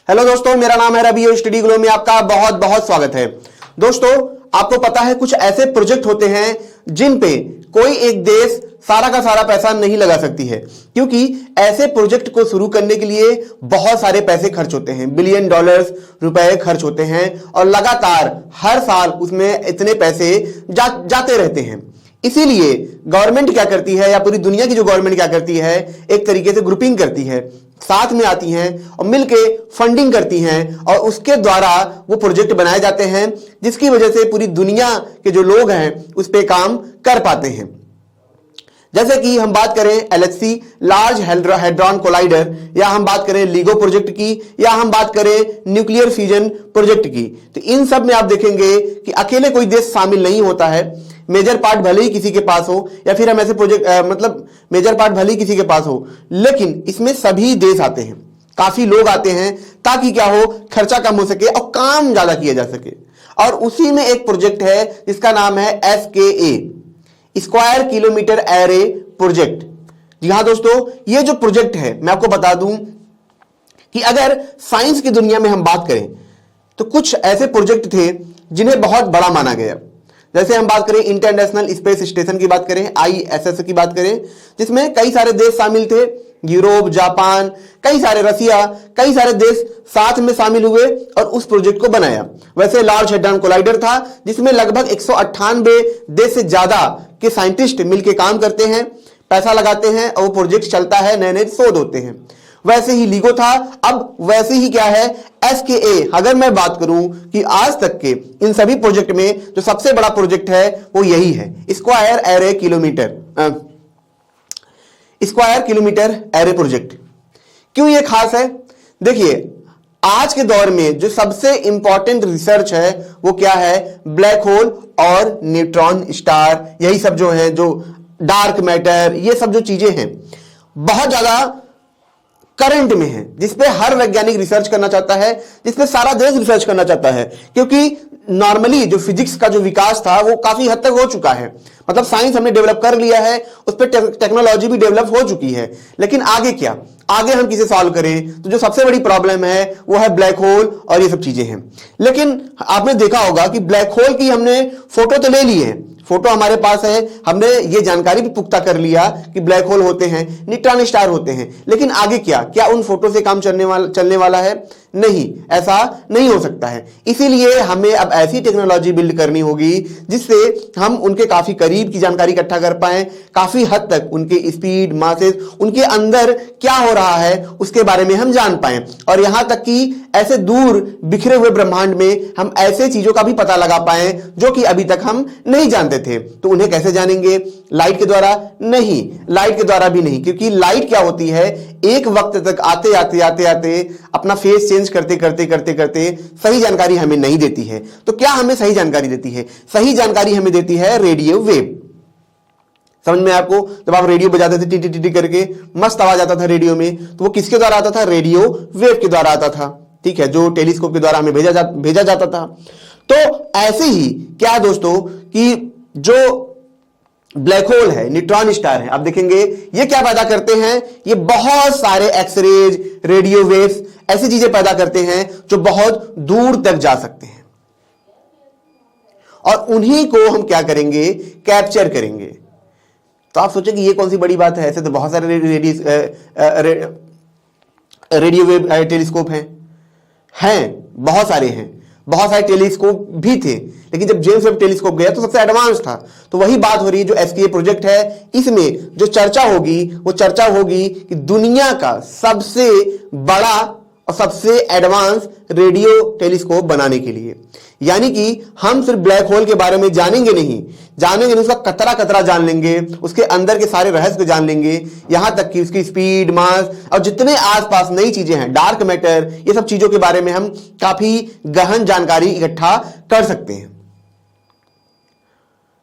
Hello दोस्तों, मेरा नाम है रवि और स्टडी ग्लो में आपका बहुत बहुत स्वागत है। दोस्तों, आपको पता है कुछ ऐसे प्रोजेक्ट होते हैं जिन पे कोई एक देश सारा का सारा पैसा नहीं लगा सकती है, क्योंकि ऐसे प्रोजेक्ट को शुरू करने के लिए बहुत सारे पैसे खर्च होते हैं, बिलियन डॉलर्स रुपए खर्च होते हैं और लगातार हर साल उसमें इतने पैसे जाते रहते हैं। इसीलिए गवर्नमेंट क्या करती है, या पूरी दुनिया की जो गवर्नमेंट क्या करती है, एक तरीके से ग्रुपिंग करती है, साथ में आती हैं और मिलके फंडिंग करती हैं और उसके द्वारा वो प्रोजेक्ट बनाए जाते हैं, जिसकी वजह से पूरी दुनिया के जो लोग हैं उस पे काम कर पाते हैं। जैसे कि हम बात करें LHC लार्ज हैड्रॉन कोलाइडर, या हम बात करें LIGO प्रोजेक्ट की, या हम बात करें न्यूक्लियर फ्यूजन प्रोजेक्ट की, तो इन सब में आप देखेंगे कि अकेले कोई देश शामिल नहीं होता है। मेजर पार्ट भले ही किसी के पास हो, या फिर हम ऐसे प्रोजेक्ट मेजर पार्ट भले ही किसी के पास हो, लेकिन इसमें सभी देश आते हैं, काफी लोग आते हैं, ताकि क्या हो, खर्चा कम हो सके और काम ज्यादा किया जा सके। और उसी में एक प्रोजेक्ट है जिसका नाम है SKA, square kilometre array project. जी हाँ दोस्तों, ये जो प्रोजेक्ट है, मैं आपको बता दूं कि अगर साइंस की दुनिया में हम बात करें तो कुछ ऐसे प्रोजेक्ट थे जिन्हें बहुत बड़ा माना गया। जैसे हम बात करें इंटरनेशनल स्पेस स्टेशन की बात करें, ISS की बात करें, जिसमें कई सारे देश शामिल थे, यूरोप, जापान, कई सारे, रसिया, कई सारे देश साथ में शामिल हुए और उस प्रोजेक्ट को बनाया। वैसे लार्ज हैड्रॉन कोलाइडर था, जिसमें लगभग 198 देश से ज्यादा के साइंटिस्ट मिलकर काम करते हैं, पैसा लगाते हैं और वो प्रोजेक्ट चलता है, नए नए शोध होते हैं। वैसे ही LIGO था, अब वैसे ही क्या है SKA। अगर मैं बात करूं कि आज तक के इन सभी प्रोजेक्ट में जो सबसे बड़ा प्रोजेक्ट है वो यही है, स्क्वायर किलोमीटर एरे प्रोजेक्ट। क्यों ये खास है? देखिए, आज के दौर में जो सबसे इंपॉर्टेंट रिसर्च है वो क्या है, ब्लैक होल और न्यूट्रॉन स्टार, यही सब जो है, जो डार्क मैटर, ये सब जो चीजें हैं बहुत ज्यादा करंट में है, जिसपे हर वैज्ञानिक रिसर्च करना चाहता है, जिसपे सारा देश रिसर्च करना चाहता है, क्योंकि नॉर्मली जो फिजिक्स का जो विकास था वो काफी हद तक हो चुका है। मतलब साइंस हमने डेवलप कर लिया है, उस पर टेक्नोलॉजी भी डेवलप हो चुकी है, लेकिन आगे क्या, आगे हम किसे सॉल्व करें? तो जो सबसे बड़ी प्रॉब्लम है वो है ब्लैक होल और ये सब चीजें हैं। लेकिन आपने देखा होगा कि ब्लैक होल की हमने फोटो तो ले ली है, फोटो हमारे पास है, हमने ये जानकारी भी पुख्ता कर लिया कि ब्लैक होल होते हैं, न्यूट्रॉन स्टार होते हैं, लेकिन आगे क्या उन फोटो से काम चलने वाला है? नहीं, ऐसा नहीं हो सकता है। इसीलिए हमें अब ऐसी टेक्नोलॉजी बिल्ड करनी होगी जिससे हम उनके काफी करीब की जानकारी इकट्ठा कर पाए, काफी हद तक उनके स्पीड, मासेस, उनके अंदर क्या हो रहा है उसके बारे में हम जान पाए, और यहां तक कि ऐसे दूर बिखरे हुए ब्रह्मांड में हम ऐसे चीजों का भी पता लगा पाए जो कि अभी तक हम नहीं जानते थे। तो उन्हें कैसे जानेंगे? लाइट के द्वारा? नहीं, लाइट के द्वारा भी नहीं, क्योंकि लाइट क्या होती है, एक वक्त तक आते आते अपना फेस चेंज करते सही जानकारी हमें नहीं देती है। तो क्या हमें सही जानकारी देती है? सही जानकारी हमें देती है रेडियो वेव। समझ में आपको? जब आप रेडियो बजाते थे टी टी टी करके, मस्त आवाज आता था रेडियो में, तो वो किसके द्वारा आता था? रेडियो वेव के द्वारा आता था, ठीक है, जो टेलीस्कोप के द्वारा हमें भेजा जाता था। तो ऐसे ही क्या दोस्तों कि जो ब्लैक होल है, न्यूट्रॉन स्टार है, आप देखेंगे ये क्या पैदा करते हैं, ये बहुत सारे एक्सरेज, रेडियो वेव्स, ऐसी चीजें पैदा करते हैं जो बहुत दूर तक जा सकते हैं, और उन्हीं को हम क्या करेंगे, कैप्चर करेंगे। तो आप सोचेंगे ये कौन सी बड़ी बात है, ऐसे तो बहुत सारे रेडियो वेव टेलीस्कोप हैं, बहुत सारे हैं, बहुत सारे टेलीस्कोप भी थे, लेकिन जब जेम्स वेब टेलीस्कोप गया तो सबसे एडवांस था। तो वही बात हो रही है, जो SKA प्रोजेक्ट है, इसमें जो चर्चा होगी वो चर्चा होगी कि दुनिया का सबसे बड़ा और सबसे एडवांस रेडियो टेलीस्कोप बनाने के लिए, यानी कि हम सिर्फ ब्लैक होल के बारे में जानेंगे नहीं, उसका कतरा कतरा जान लेंगे, उसके अंदर के सारे रहस्य को जान लेंगे, यहां तक कि उसकी स्पीड, मास और जितने आसपास नई चीजें हैं, डार्क मैटर, ये सब चीजों के बारे में हम काफी गहन जानकारी इकट्ठा कर सकते हैं।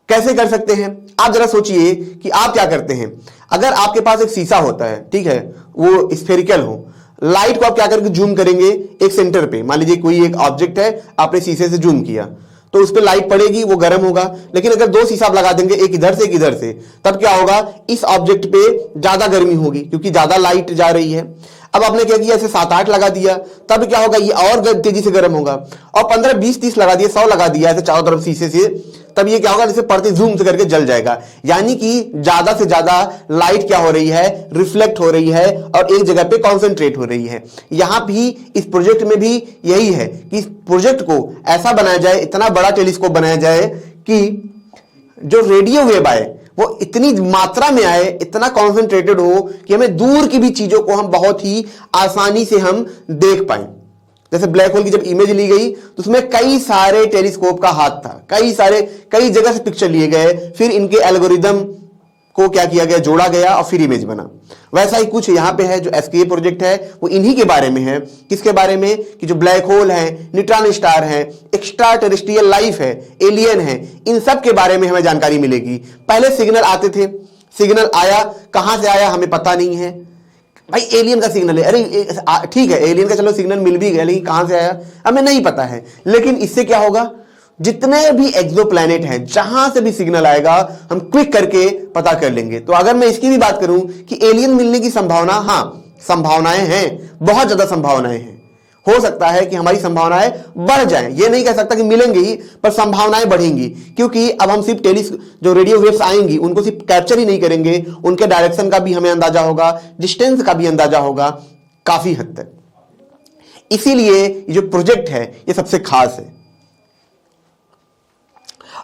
कैसे कर सकते हैं? आप जरा सोचिए कि आप क्या करते हैं। अगर आपके पास एक शीशा होता है, ठीक है, वो स्फेरिकल हो, लाइट को आप क्या करके जूम करेंगे, एक सेंटर पे, मान लीजिए कोई एक ऑब्जेक्ट है, आपने शीशे से जूम किया तो उस पर लाइट पड़ेगी, वो गर्म होगा। लेकिन अगर दो शीशा आप लगा देंगे, एक इधर से एक इधर से, तब क्या होगा, इस ऑब्जेक्ट पे ज्यादा गर्मी होगी क्योंकि ज्यादा लाइट जा रही है। अब आपने क्या किया, इसे 7-8 लगा दिया, तब क्या होगा, ये और तेजी से गर्म होगा। और 15, 20, 30 लगा दिया, 100 लगा दिया ऐसे चारों तरफ शीशे से, तब ये क्या होगा, जैसे पड़ते जूम से करके जल जाएगा। यानी कि ज्यादा से ज्यादा लाइट क्या हो रही है, रिफ्लेक्ट हो रही है और एक जगह पे कॉन्सेंट्रेट हो रही है। यहां भी इस प्रोजेक्ट में भी यही है कि इस प्रोजेक्ट को ऐसा बनाया जाए, इतना बड़ा टेलीस्कोप बनाया जाए कि जो रेडियो वेव आए वो इतनी मात्रा में आए, इतना कॉन्सेंट्रेटेड हो कि हमें दूर की भी चीजों को हम बहुत ही आसानी से हम देख पाए। जैसे ब्लैक होल की जब इमेज ली गई तो उसमें कई सारे टेलीस्कोप का हाथ था, कई जगह से पिक्चर लिए गए, फिर इनके एल्गोरिदम को क्या किया गया, जोड़ा गया और फिर इमेज बना। वैसा ही कुछ यहां पे है। जो एसकेए प्रोजेक्ट है वो इन्हीं के बारे में है। किसके बारे में, कि जो ब्लैक होल है, न्यूट्रॉन स्टार है, एक्स्ट्रा टेरेस्ट्रियल लाइफ है, एलियन है, इन सब के बारे में हमें जानकारी मिलेगी। पहले सिग्नल आते थे, सिग्नल आया, कहां से आया हमें पता नहीं है। भाई एलियन का सिग्नल है, अरे ठीक है, एलियन का चलो सिग्नल मिल भी गया, लेकिन कहां से आया हमें नहीं पता है। लेकिन इससे क्या होगा, जितने भी एक्सोप्लैनेट हैं, जहां से भी सिग्नल आएगा हम क्विक करके पता कर लेंगे। तो अगर मैं इसकी भी बात करूं कि एलियन मिलने की संभावना, हां संभावनाएं हैं, बहुत ज्यादा संभावनाएं हैं। हो सकता है कि हमारी संभावनाएं बढ़ जाएं, ये नहीं कह सकता कि मिलेंगे ही, पर संभावनाएं बढ़ेंगी, क्योंकि अब हम सिर्फ जो रेडियो वेव्स आएंगी उनको सिर्फ कैप्चर ही नहीं करेंगे, उनके डायरेक्शन का भी हमें अंदाजा होगा, डिस्टेंस का भी अंदाजा होगा काफी हद तक। इसीलिए ये जो प्रोजेक्ट है ये सबसे खास है।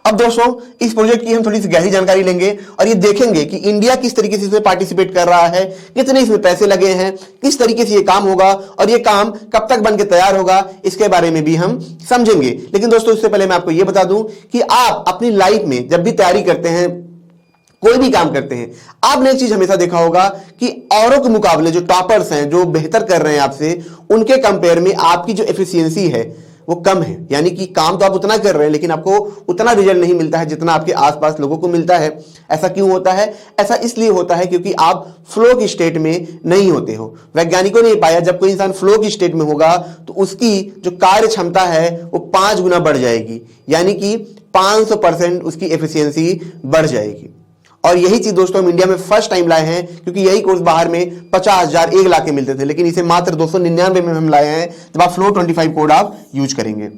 अब दोस्तों इस प्रोजेक्ट की हम थोड़ी सी गहरी जानकारी लेंगे और ये देखेंगे कि इंडिया किस तरीके से इसमें पार्टिसिपेट कर रहा है, कितने इसमें पैसे लगे हैं, किस तरीके से ये काम होगा और ये काम कब तक बनके तैयार होगा, इसके बारे में भी हम समझेंगे। लेकिन दोस्तों इससे पहले मैं आपको ये बता दूं कि आप अपनी लाइफ में जब भी तैयारी करते हैं, कोई भी काम करते हैं, आपने एक चीज हमेशा देखा होगा कि औरों के मुकाबले जो टॉपर्स हैं, जो बेहतर कर रहे हैं आपसे, उनके कंपेयर में आपकी जो एफिशिएंसी है वो कम है। यानी कि काम तो आप उतना कर रहे हैं लेकिन आपको उतना रिजल्ट नहीं मिलता है जितना आपके आसपास लोगों को मिलता है। ऐसा क्यों होता है? ऐसा इसलिए होता है क्योंकि आप फ्लो की स्टेट में नहीं होते हो। वैज्ञानिकों ने पाया जब कोई इंसान फ्लो की स्टेट में होगा तो उसकी जो कार्य क्षमता है वो 5 गुना बढ़ जाएगी, यानी कि 500% उसकी एफिशिएंसी बढ़ जाएगी। और यही चीज दोस्तों हम इंडिया में फर्स्ट टाइम लाए हैं, क्योंकि यही कोर्स बाहर में 50,000 1 लाख के मिलते थे, लेकिन इसे मात्र 299 में हम लाए हैं जब आप फ्लो 25 कोड आप यूज करेंगे।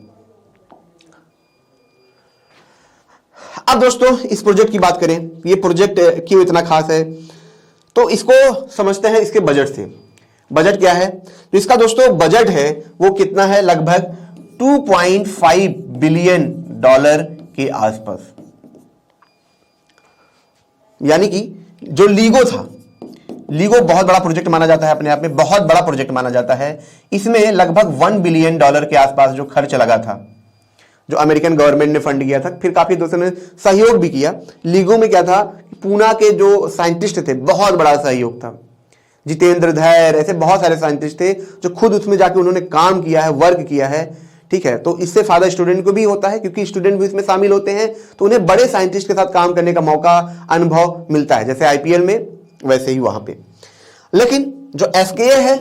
अब दोस्तों इस प्रोजेक्ट की बात करें, ये प्रोजेक्ट क्यों इतना खास है, तो इसको समझते हैं इसके बजट से। बजट क्या है? तो इसका दोस्तों बजट है वो कितना है, लगभग $2.5 बिलियन के आसपास। यानी कि जो लीगो था, लीगो बहुत बड़ा प्रोजेक्ट माना जाता है, अपने आप में बहुत बड़ा प्रोजेक्ट माना जाता है। इसमें लगभग $1 बिलियन के आसपास जो खर्च लगा था, जो अमेरिकन गवर्नमेंट ने फंड किया था, फिर काफी दोस्तों ने सहयोग भी किया। लीगो में क्या था, पूना के जो साइंटिस्ट थे, बहुत बड़ा सहयोग था। जितेंद्र धैर्य, ऐसे बहुत सारे साइंटिस्ट थे जो खुद उसमें जाके उन्होंने काम किया है, वर्क किया है। ठीक है, तो इससे फायदा स्टूडेंट को भी होता है क्योंकि स्टूडेंट भी इसमें शामिल होते हैं, तो उन्हें बड़े साइंटिस्ट के साथ काम करने का मौका, अनुभव मिलता है, जैसे आईपीएल में वैसे ही वहां पे। लेकिन जो एसकेए है,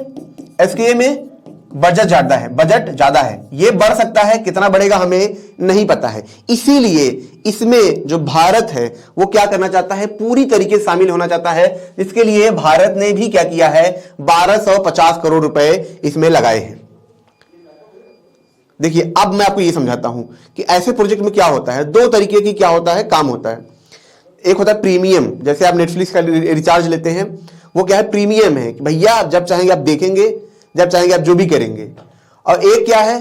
एसकेए में बजट ज्यादा है, ये बढ़ सकता है, कितना बढ़ेगा हमें नहीं पता है। इसीलिए इसमें जो भारत है वो क्या करना चाहता है, पूरी तरीके से शामिल होना चाहता है, जिसके लिए भारत ने भी क्या किया है, 1250 करोड़ रुपए इसमें लगाए हैं। देखिए अब मैं आपको ये समझाता हूं कि ऐसे प्रोजेक्ट में क्या होता है, 2 तरीके की क्या होता है, काम होता है। एक होता है प्रीमियम, जैसे आप नेटफ्लिक्स का रिचार्ज लेते हैं, वो क्या है, प्रीमियम है कि भैया आप जब चाहेंगे आप देखेंगे, जब चाहेंगे आप जो भी करेंगे। और एक क्या है,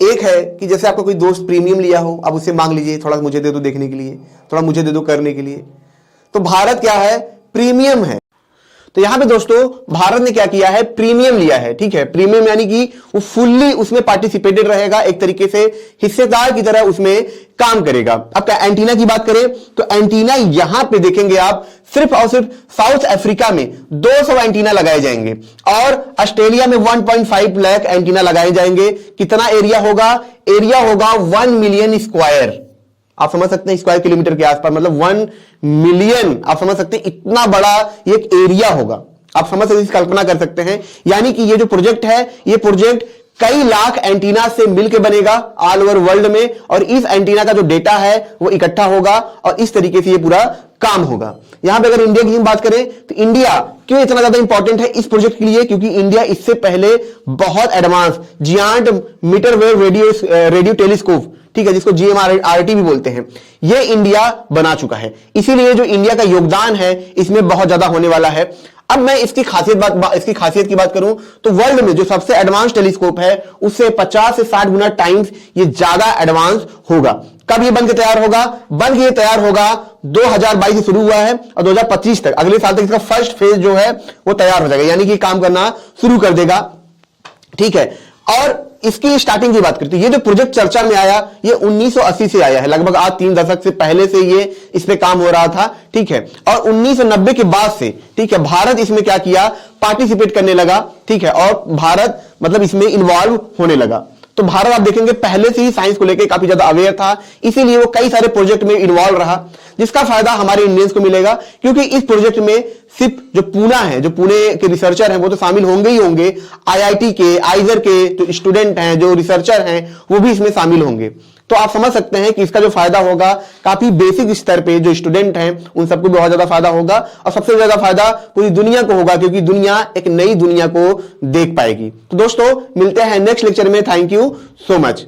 एक है कि जैसे आपका कोई दोस्त प्रीमियम लिया हो, अब उससे मांग लीजिए थोड़ा मुझे दे दो देखने के लिए, थोड़ा मुझे दे दो करने के लिए। तो भारत क्या है, प्रीमियम है। तो यहां पे दोस्तों भारत ने क्या किया है, प्रीमियम लिया है। ठीक है, प्रीमियम यानी कि वो फुल्ली उसमें पार्टिसिपेटेड रहेगा, एक तरीके से हिस्सेदार की तरह उसमें काम करेगा। अब क्या एंटीना की बात करें तो एंटीना यहां पे देखेंगे आप, सिर्फ और सिर्फ साउथ अफ्रीका में 200 एंटीना लगाए जाएंगे और ऑस्ट्रेलिया में 1.5 लाख एंटीना लगाए जाएंगे। कितना एरिया होगा, एरिया होगा 1 मिलियन स्क्वायर। आप समझ सकते हैं, स्क्वायर किलोमीटर के आसपास, मतलब 1 मिलियन, आप समझ सकते हैं इतना बड़ा ये एक एरिया होगा। आप समझ सकते हैं, कल्पना कर सकते हैं। यानी कि ये जो प्रोजेक्ट है, ये प्रोजेक्ट कई लाख एंटीना से मिलकर बनेगा ऑल ओवर वर्ल्ड में, और इस एंटीना का जो डेटा है वो इकट्ठा होगा और इस तरीके से ये पूरा काम होगा। यहां पे अगर इंडिया की हम बात करें तो इंडिया क्यों इतना ज्यादा इंपॉर्टेंट है इस प्रोजेक्ट के लिए, क्योंकि इंडिया इससे पहले बहुत advance giant metre wave radio telescope, ठीक है, जिसको GMRT भी बोलते हैं, ये इंडिया बना चुका है। इसीलिए जो इंडिया का योगदान है इसमें बहुत ज्यादा होने वाला है। अब मैं इसकी खासियत की बात करूं तो वर्ल्ड में जो सबसे एडवांस टेलीस्कोप है उससे 50 से 60 गुना टाइम्स ये ज्यादा एडवांस होगा। कब ये बन के तैयार होगा? बन के तैयार होगा 2022 से शुरू हुआ है और 2025 तक, अगले साल तक इसका फर्स्ट फेज जो है वो तैयार हो जाएगा, यानी कि काम करना शुरू कर देगा, ठीक है। और इसकी स्टार्टिंग की बात करते हैं, ये जो प्रोजेक्ट चर्चा में आया ये 1980 से आया है, लगभग आज 3 दशक से पहले से ये इस पे काम हो रहा था, ठीक है। और 1990 के बाद से, ठीक है, भारत इसमें क्या किया, पार्टिसिपेट करने लगा, ठीक है, और भारत मतलब इसमें इन्वॉल्व होने लगा। तो भारत आप देखेंगे पहले से ही साइंस को लेकर काफी ज्यादा अवेयर था, इसीलिए वो कई सारे प्रोजेक्ट में इन्वॉल्व रहा, जिसका फायदा हमारे इंडियंस को मिलेगा, क्योंकि इस प्रोजेक्ट में सिर्फ जो पूना है, जो पुणे के रिसर्चर हैं वो तो शामिल होंगे ही होंगे, IIT के, आइजर के जो स्टूडेंट हैं, जो रिसर्चर हैं, वो भी इसमें शामिल होंगे। तो आप समझ सकते हैं कि इसका जो फायदा होगा काफी बेसिक स्तर पे जो स्टूडेंट हैं उन सबको बहुत ज्यादा फायदा होगा, और सबसे ज्यादा फायदा पूरी दुनिया को होगा, क्योंकि दुनिया एक नई दुनिया को देख पाएगी। तो दोस्तों मिलते हैं नेक्स्ट लेक्चर में। Thank you so much.